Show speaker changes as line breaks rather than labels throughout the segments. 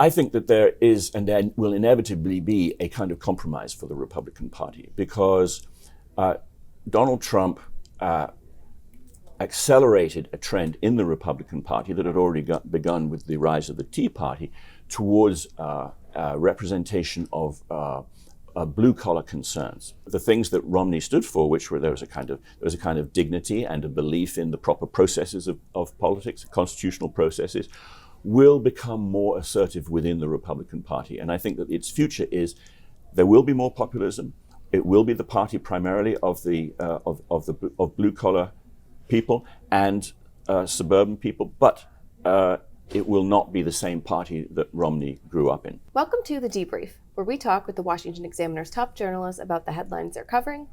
I think that there is, and there will inevitably be, a kind of compromise for the Republican Party, because Donald Trump accelerated a trend in the Republican Party that had already begun with the rise of the Tea Party towards representation of blue-collar concerns. The things that Romney stood for, which were there was a kind of dignity and a belief in the proper processes of politics, constitutional processes, will become more assertive within the Republican Party. And I think that its future is there will be more populism. It will be the party primarily of blue-collar people and suburban people, but it will not be the same party that Romney grew up in.
Welcome to The Debrief, where we talk with the Washington Examiner's top journalists about the headlines they're covering,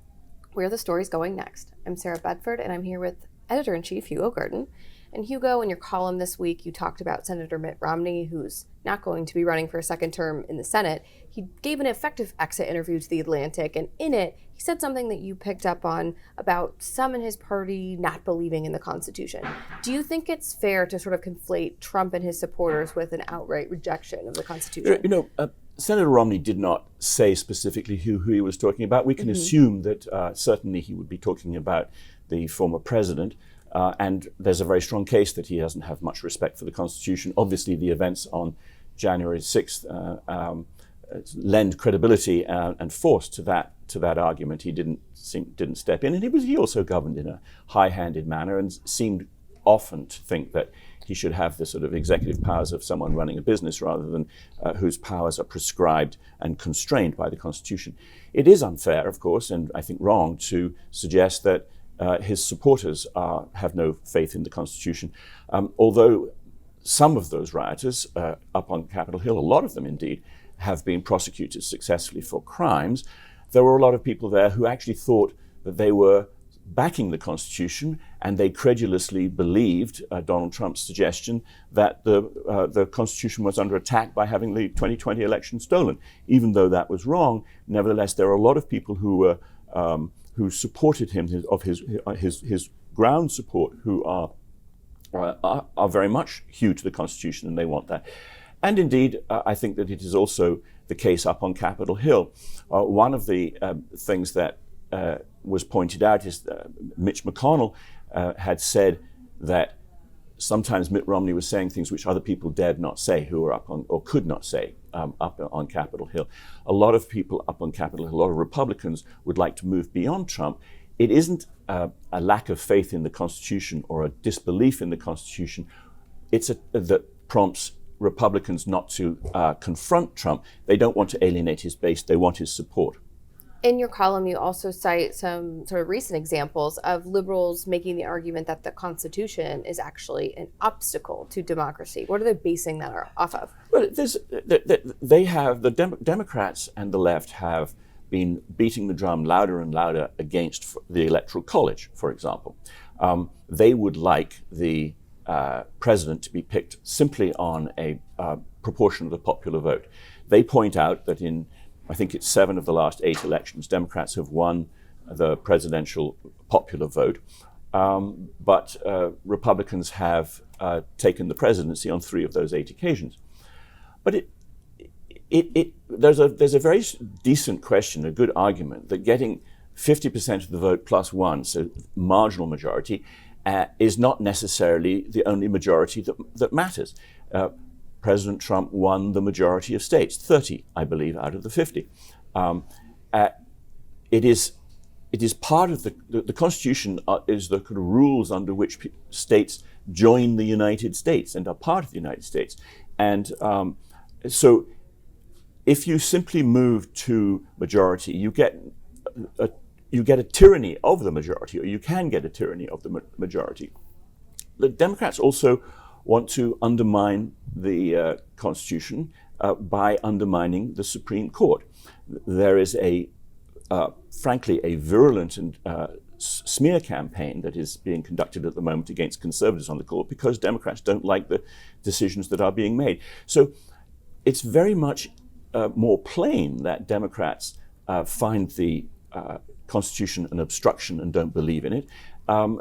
where the story's going next. I'm Sarah Bedford, and I'm here with Editor-in-Chief Hugo Gurdon. And Hugo, in your column this week, you talked about Senator Mitt Romney, who's not going to be running for a second term in the Senate. He gave an effective exit interview to The Atlantic, and in it, he said something that you picked up on about some in his party not believing in the Constitution. Do you think it's fair to sort of conflate Trump and his supporters with an outright rejection of the Constitution?
Senator Romney did not say specifically who he was talking about. We can assume that certainly he would be talking about the former president. And there's a very strong case that he doesn't have much respect for the Constitution. Obviously, the events on January 6th lend credibility and force to that argument. He didn't step in, and he also governed in a high-handed manner and seemed often to think that he should have the sort of executive powers of someone running a business rather than whose powers are prescribed and constrained by the Constitution. It is unfair, of course, and I think wrong to suggest that his supporters have no faith in the Constitution. Although some of those rioters up on Capitol Hill, a lot of them indeed, have been prosecuted successfully for crimes, there were a lot of people there who actually thought that they were backing the Constitution, and they credulously believed Donald Trump's suggestion that the Constitution was under attack by having the 2020 election stolen. Even though that was wrong, nevertheless, there are a lot of people who supported him, his ground support, who are very much hue to the Constitution, and they want that. And indeed, I think that it is also the case up on Capitol Hill. One of the things that was pointed out is Mitch McConnell had said that sometimes Mitt Romney was saying things which other people dared not say, who were up on, or could not say, up on Capitol Hill. A lot of people up on Capitol Hill, a lot of Republicans would like to move beyond Trump. It isn't a lack of faith in the Constitution or a disbelief in the Constitution. It's that prompts Republicans not to confront Trump. They don't want to alienate his base. They want his support.
In your column, you also cite some sort of recent examples of liberals making the argument that the Constitution is actually an obstacle to democracy. What are they basing that off of?
Well, Democrats and the left have been beating the drum louder and louder against the Electoral College, for example. They would like the president to be picked simply on a proportion of the popular vote. They point out that in, I think it's 7 of the last 8 elections, Democrats have won the presidential popular vote, but Republicans have taken the presidency on 3 of those 8 occasions. But there's a very decent question, a good argument, that getting 50% of the vote plus 1, so marginal majority, is not necessarily the only majority that matters. President Trump won the majority of states, 30, I believe, out of the 50. It is part of the Constitution is the kind of rules under which states join the United States and are part of the United States. And so if you simply move to majority, you get a tyranny of the majority, or you can get a tyranny of the majority. The Democrats also want to undermine the Constitution by undermining the Supreme Court. There is frankly, a virulent and smear campaign that is being conducted at the moment against conservatives on the court because Democrats don't like the decisions that are being made. So it's very much more plain that Democrats find the Constitution an obstruction and don't believe in it, and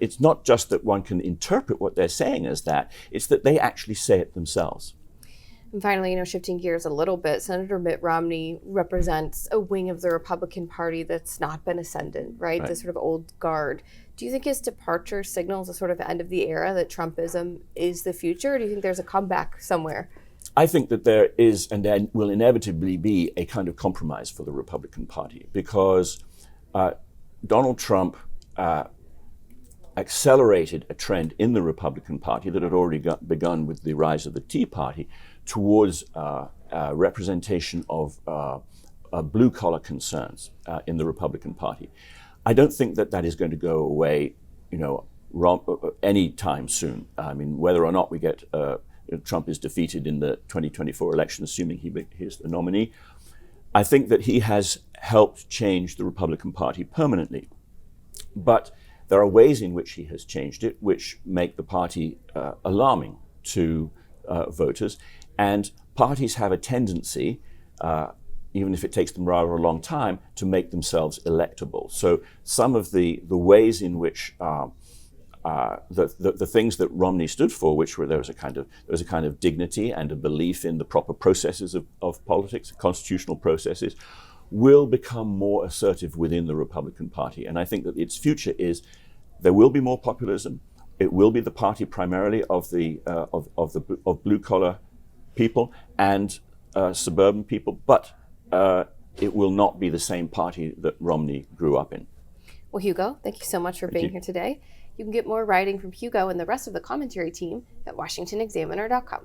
it's not just that one can interpret what they're saying as that, it's that they actually say it themselves.
And finally, shifting gears a little bit, Senator Mitt Romney represents a wing of the Republican Party that's not been ascendant, right? The sort of old guard. Do you think his departure signals a sort of end of the era, that Trumpism is the future? Or do you think there's a comeback somewhere?
I think that there is, and there will inevitably be, a kind of compromise for the Republican Party, because Donald Trump accelerated a trend in the Republican Party that had already begun with the rise of the Tea Party towards representation of blue-collar concerns in the Republican Party. I don't think that that is going to go away, anytime soon. I mean, whether or not we get Trump is defeated in the 2024 election, assuming he is the nominee, I think that he has helped change the Republican Party permanently. But there are ways in which he has changed it which make the party alarming to voters. And parties have a tendency, even if it takes them rather a long time, to make themselves electable. So some of the ways in which the things that Romney stood for, which were there was a kind of dignity and a belief in the proper processes of politics, constitutional processes, will become more assertive within the Republican Party. And I think that its future is there will be more populism. It will be the party primarily of blue collar people and suburban people, but it will not be the same party that Romney grew up in.
Well, Hugo, thank you so much for being here today. You can get more writing from Hugo and the rest of the commentary team at washingtonexaminer.com.